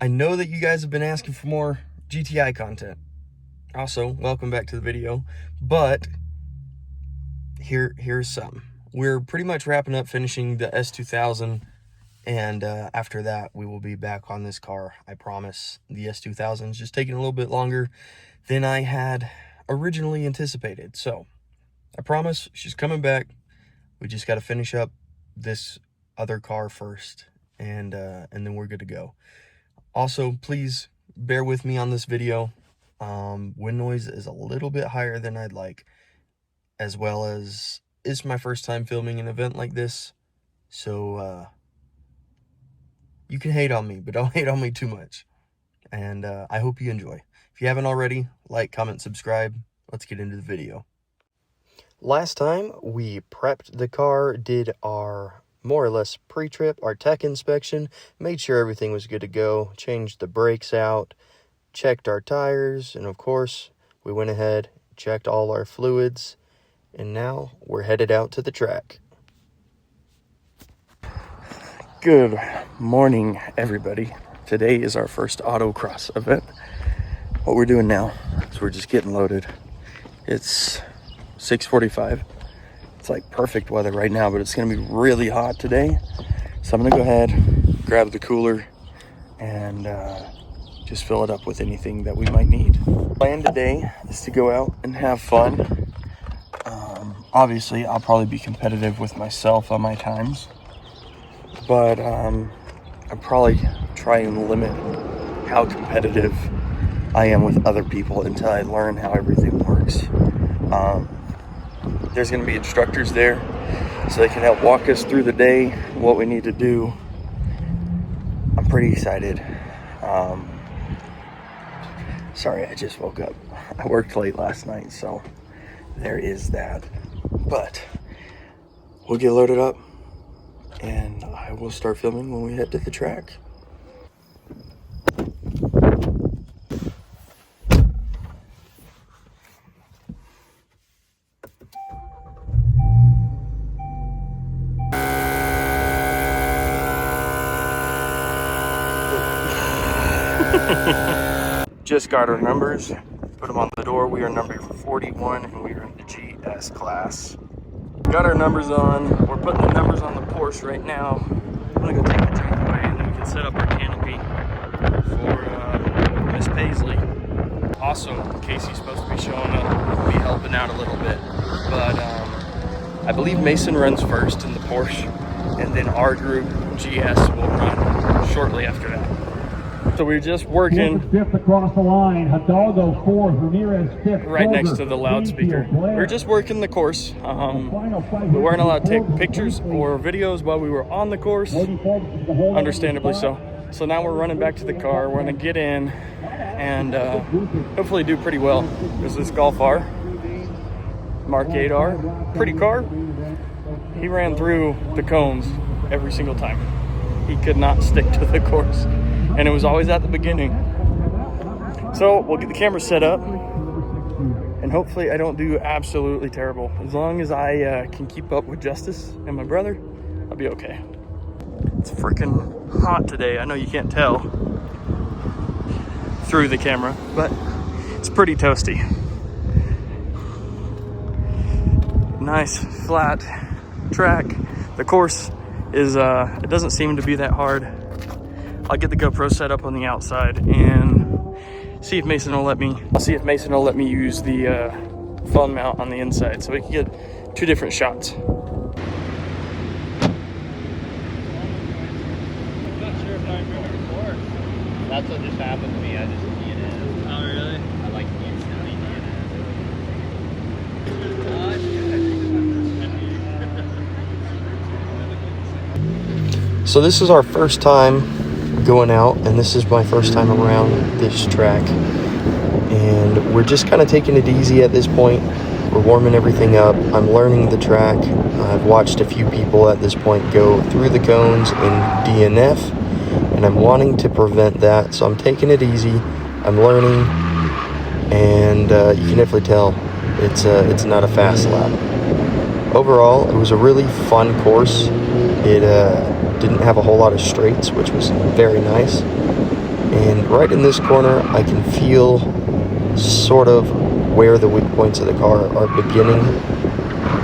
I know that you guys have been asking for more GTI content. Also, welcome back to the video. But here's some. We're pretty much wrapping up finishing the S2000, and after that we will be back on this car. I promise. The S2000 is just taking a little bit longer than I had originally anticipated. So I promise she's coming back. We just got to finish up this other car first, and then we're good to go. Also, please bear with me on this video. Wind noise is a little bit higher than I'd like, as well as it's my first time filming an event like this. So you can hate on me, but don't hate on me too much. And I hope you enjoy. If you haven't already, like, comment, subscribe. Let's get into the video. Last time we prepped the car, did our more or less pre-trip, our tech inspection, made sure everything was good to go, changed the brakes out, checked our tires, and of course, we went ahead, checked all our fluids, and now we're headed out to the track. Good morning, everybody. Today is our first autocross event. What we're doing now is we're just getting loaded. It's 6:45. It's like perfect weather right now, but it's going to be really hot today. So I'm going to go ahead, grab the cooler, and just fill it up with anything that we might need. The plan today is to go out and have fun. Obviously, I'll probably be competitive with myself on my times, but I'll probably try and limit how competitive I am with other people until I learn how everything works. There's going to be instructors there, so they can help walk us through the day, what we need to do. I'm pretty excited. Sorry, I just woke up. I worked late last night, so there is that. But we'll get loaded up, and I will start filming when we head to the track. Just got our numbers, put them on the door. We are number 41 and we are in the GS class. Got our numbers on. We're putting the numbers on the Porsche right now. I'm gonna go take the tank away and then we can set up our canopy for Miss Paisley. Also, Casey's supposed to be showing up, be helping out a little bit. But I believe Mason runs first in the Porsche, and then our group, GS, will run shortly after that. So we're just working fifth across the line, Hidalgo fourth, Ramirez fifth, right next to the loudspeaker. We're just working the course. We weren't allowed to take pictures or videos while we were on the course, understandably so. So now we're running back to the car. We're gonna get in and hopefully do pretty well. There's this Golf R, Mk8 R, pretty car. He ran through the cones every single time. He could not stick to the course, and it was always at the beginning. So we'll get the camera set up, and hopefully I don't do absolutely terrible. As long as I can keep up with Justice and my brother, I'll be okay. It's freaking hot today. I know you can't tell through the camera, but it's pretty toasty. Nice flat track. The course is it doesn't seem to be that hard. I'll get the GoPro set up on the outside and see if Mason will let me use the phone mount on the inside so we can get two different shots. I'm not sure if I remember before. That's what just happened to me. I just DNS. Oh, really? I like to use DNS. So this is our first time going out, and this is my first time around this track, and we're just kind of taking it easy at this point. We're warming everything up. I'm learning the track. I've watched a few people at this point go through the cones in DNF, and I'm wanting to prevent that, so I'm taking it easy. I'm learning, and you can definitely tell it's not a fast lap. Overall, it was a really fun course. It didn't have a whole lot of straights, which was very nice. And right in this corner, I can feel sort of where the weak points of the car are beginning.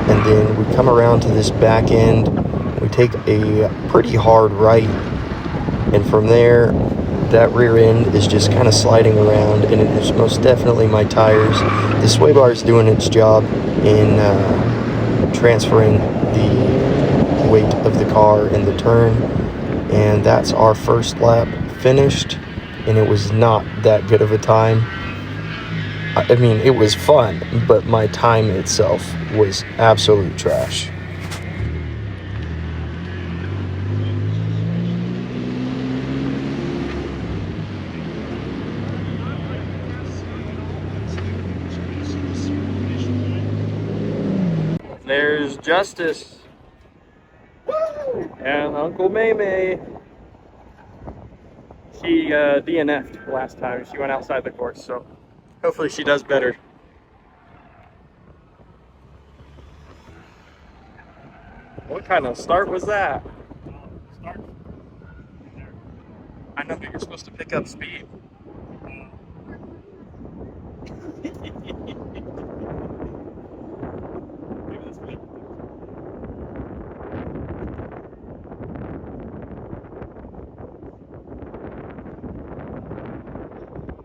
And then we come around to this back end. We take a pretty hard right. And from there, that rear end is just kind of sliding around. And it is most definitely my tires. The sway bar is doing its job in transferring the weight of the car in the turn. And that's our first lap finished, and it was not that good of a time. I mean, it was fun, but my time itself was absolute trash. There's Justice and Uncle May. She DNF'd last time. She went outside the course, so hopefully she does better. What kind of start was that? I know that you're supposed to pick up speed.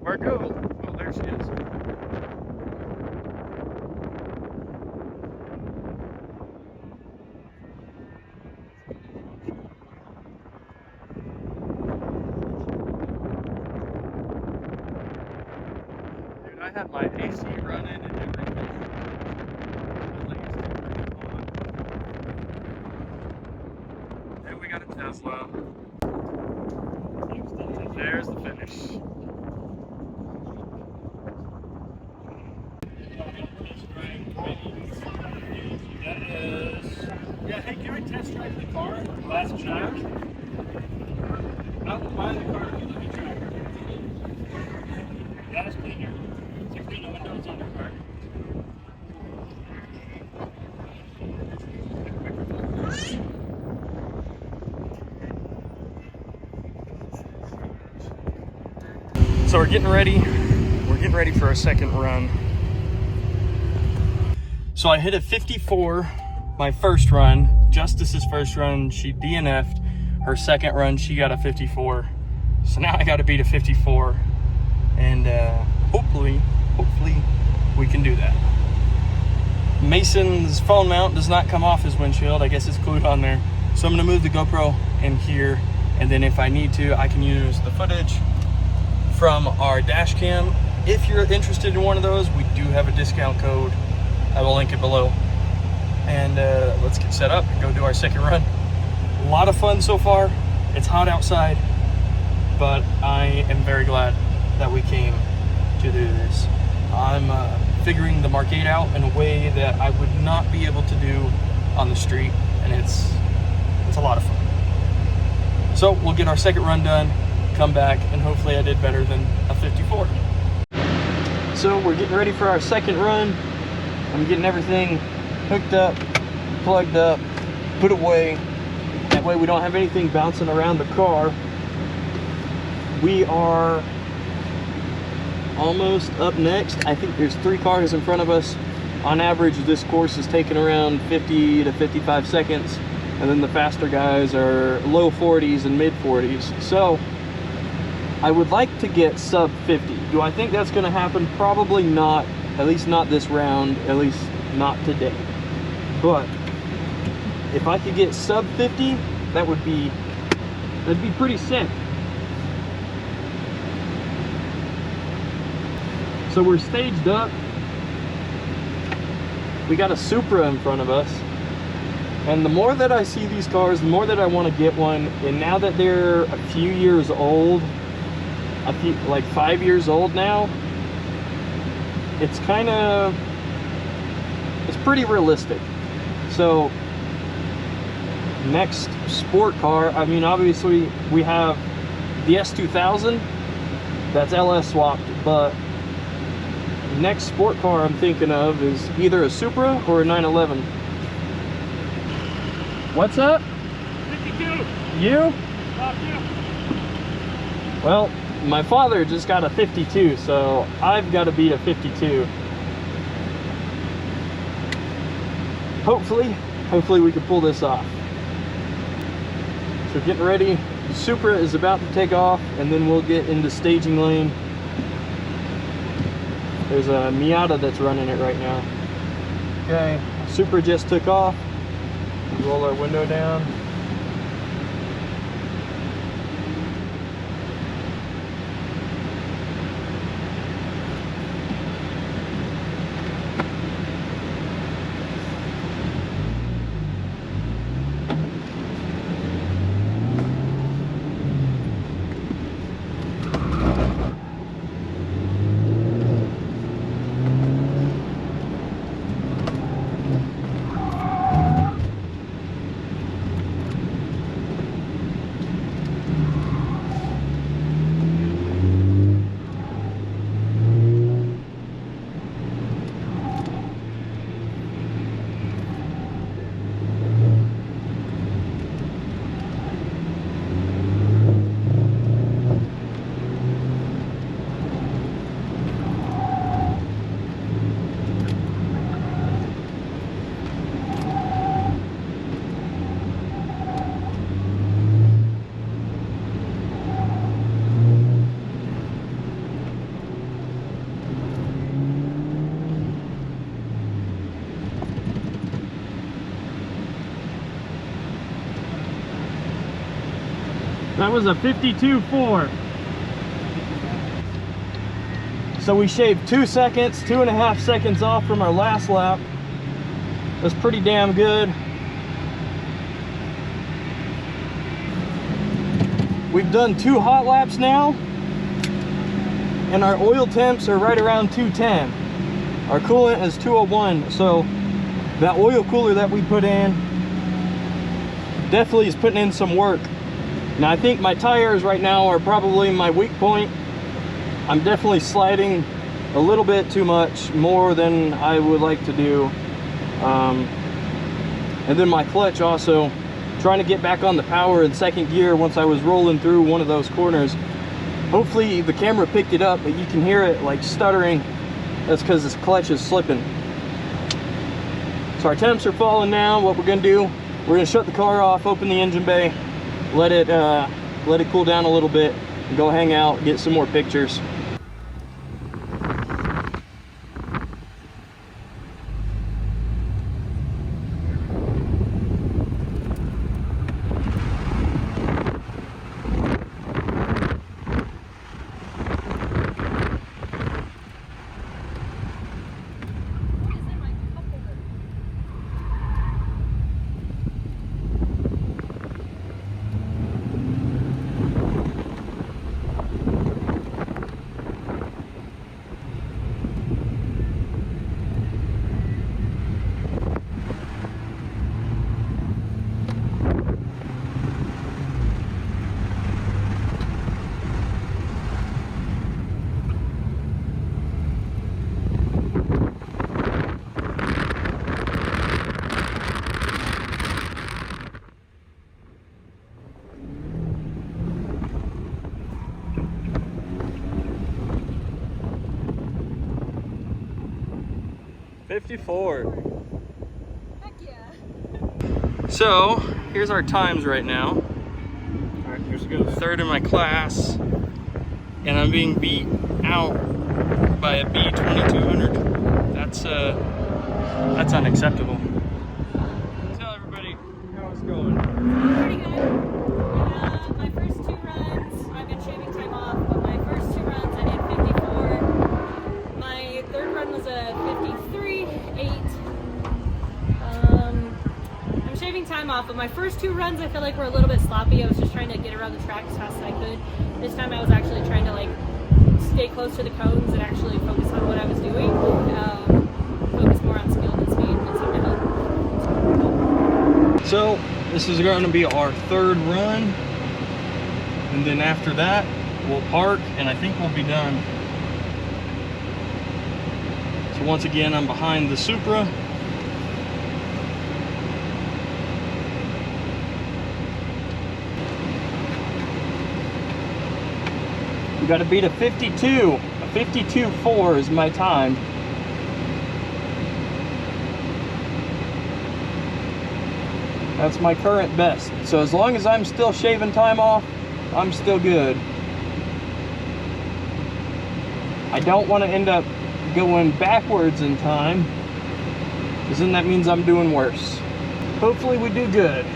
Where'd it go? Oh, there she is. Dude, I had my AC running and everything. And we got a Tesla. There's the finish. Yeah, hey, can I test drive the car last track? I will buy the car if you let me drive it. Yeah, it's cleaner. So clean the windows on the car. So we're getting ready. We're getting ready for our second run. So I hit a 54 my first run. Justice's first run, she DNF'd. Her second run, she got a 54. So now I got to beat a 54, and hopefully we can do that. Mason's phone mount does not come off his windshield. I guess it's glued on there. So I'm gonna move the GoPro in here, and then if I need to, I can use the footage from our dash cam. If you're interested in one of those, we do have a discount code. I will link it below. And let's get set up and go do our second run. A lot of fun so far. It's hot outside, but I am very glad that we came to do this. I'm figuring the Mk8 out in a way that I would not be able to do on the street, and it's a lot of fun. So we'll get our second run done, come back, and hopefully I did better than a 54. So we're getting ready for our second run. I'm getting everything hooked up, plugged up, put away. That way we don't have anything bouncing around the car. We are almost up next. I think there's 3 cars in front of us. On average, this course is taking around 50 to 55 seconds. And then the faster guys are low 40s and mid 40s. So I would like to get sub 50. Do I think that's gonna happen? Probably not, at least not this round, at least not today. But if I could get sub 50, that'd be pretty sick. So we're staged up. We got a Supra in front of us. And the more that I see these cars, the more that I want to get one. And now that they're a few years old, like 5 years old now, it's pretty realistic. So next sport car, I mean, obviously we have the S2000, that's LS swapped, but next sport car I'm thinking of is either a Supra or a 911. What's up? 52. You? Top you. Well, my father just got a 52, so I've got to beat a 52. Hopefully we can pull this off. So getting ready. The Supra is about to take off, and then we'll get into staging lane. There's a Miata that's running it right now. Okay, Supra just took off. Roll our window down. That was a 52.4. So we shaved 2 seconds, 2.5 seconds off from our last lap. That's pretty damn good. We've done 2 hot laps now, and our oil temps are right around 210. Our coolant is 201, so that oil cooler that we put in definitely is putting in some work. Now I think my tires right now are probably my weak point. I'm definitely sliding a little bit too much, more than I would like to do. And then my clutch also, trying to get back on the power in second gear once I was rolling through one of those corners. Hopefully the camera picked it up, but you can hear it like stuttering. That's because this clutch is slipping. So our temps are falling now. What we're gonna do, we're gonna shut the car off, open the engine bay, let it cool down a little bit, and go hang out, get some more pictures. Heck yeah. So here's our times right now. All right, here's go. Third in my class, and I'm being beat out by a B2200. That's unacceptable. Tell everybody how it's going. Pretty good. My first 2 runs, I've been shaving time off, but my first 2 runs I did 54. My third run was a 53.8. I'm shaving time off, but my first 2 runs I feel like were a little bit sloppy. I was just trying to get around the track as fast as I could. This time I was actually trying to like stay close to the cones and actually focus on what I was doing. Focus more on skill than speed, and it seemed to help. So this is going to be our 3rd run, and then after that we'll park, and I think we'll be done. So once again, I'm behind the Supra. We got to beat a 52. A 52.4 is my time. That's my current best. So as long as I'm still shaving time off, I'm still good. I don't want to end up going backwards in time, because then that means I'm doing worse. Hopefully we do good.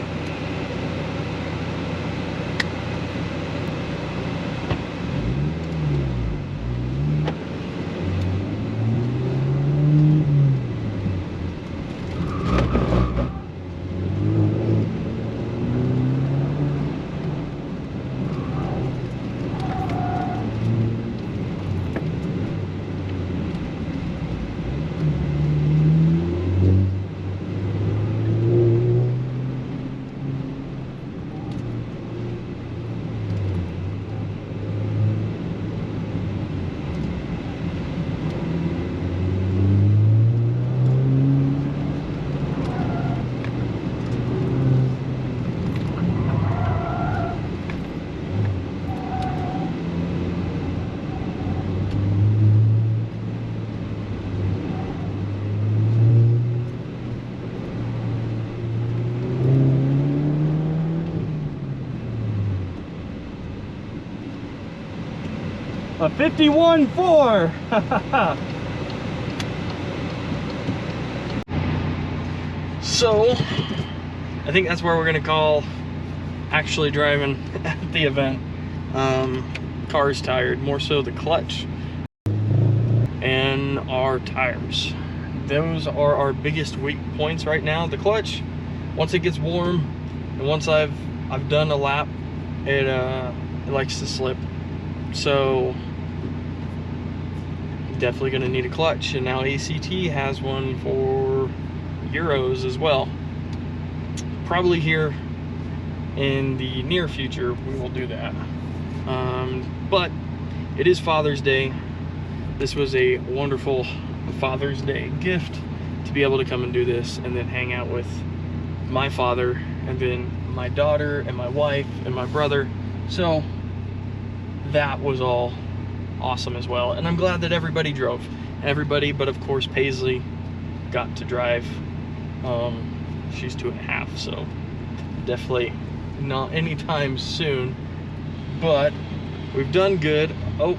A 51.4. So, I think that's where we're gonna call actually driving at the event. Car's tired, more so the clutch and our tires. Those are our biggest weak points right now. The clutch, once it gets warm and once I've done a lap, it likes to slip. So definitely gonna need a clutch, and now ACT has one for Euros as well. Probably here in the near future we will do that. But it is Father's Day. This was a wonderful Father's Day gift to be able to come and do this and then hang out with my father and then my daughter and my wife and my brother. So that was all awesome as well, and I'm glad that everybody drove. Everybody but of course Paisley got to drive. She's 2.5, so definitely not anytime soon, but we've done good. Oh,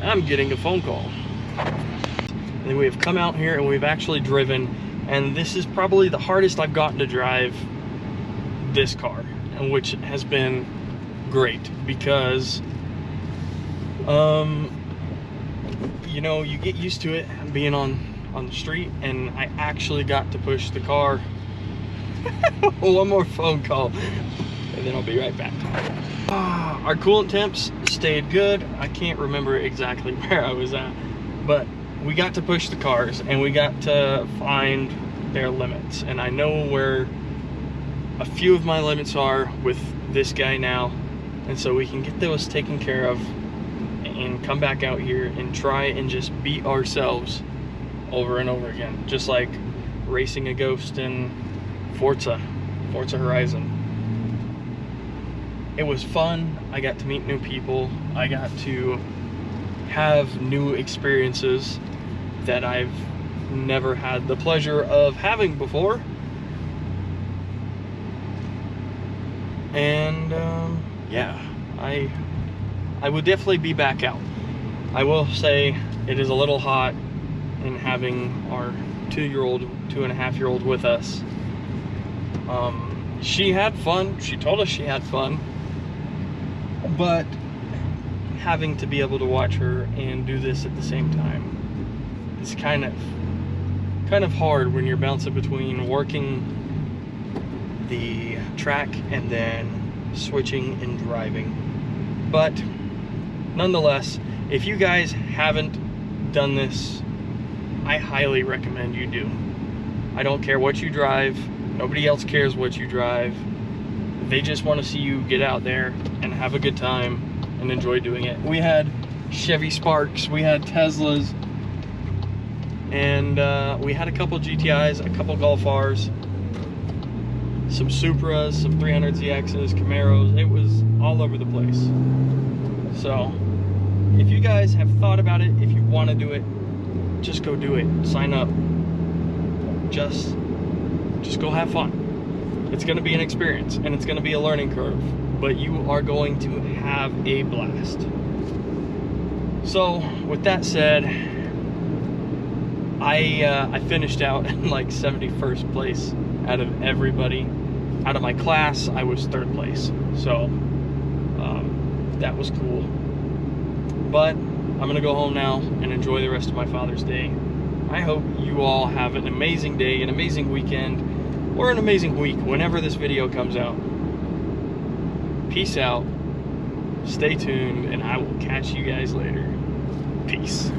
I'm getting a phone call. And we have come out here and we've actually driven, and this is probably the hardest I've gotten to drive this car, and which has been great because you know, you get used to it being on the street, and I actually got to push the car. One more phone call and then I'll be right back. Our coolant temps stayed good. I can't remember exactly where I was at, but we got to push the cars and we got to find their limits, and I know where a few of my limits are with this guy now, and so we can get those taken care of and come back out here and try and just beat ourselves over and over again, just like racing a ghost in Forza Horizon. It was fun. I got to meet new people. I got to have new experiences that I've never had the pleasure of having before. And yeah, I would definitely be back out. I will say it is a little hot, and having our 2.5-year-old with us. She had fun. She told us she had fun, but having to be able to watch her and do this at the same time is kind of hard when you're bouncing between working the track and then switching and driving. But nonetheless, if you guys haven't done this, I highly recommend you do. I don't care what you drive. Nobody else cares what you drive. They just want to see you get out there and have a good time and enjoy doing it. We had Chevy Sparks, we had Teslas, and we had a couple GTIs, a couple Golf Rs, some Supras, some 300ZXs, Camaros. It was all over the place. So if you guys have thought about it, if you want to do it, just go do it. Sign up. Just go have fun. It's going to be an experience, and it's going to be a learning curve, but you are going to have a blast. So with that said, I finished out in like 71st place out of everybody. Out of my class, I was 3rd place. So that was cool. But I'm gonna go home now and enjoy the rest of my Father's Day. I hope you all have an amazing day, an amazing weekend, or an amazing week whenever this video comes out. Peace out, stay tuned, and I will catch you guys later. Peace.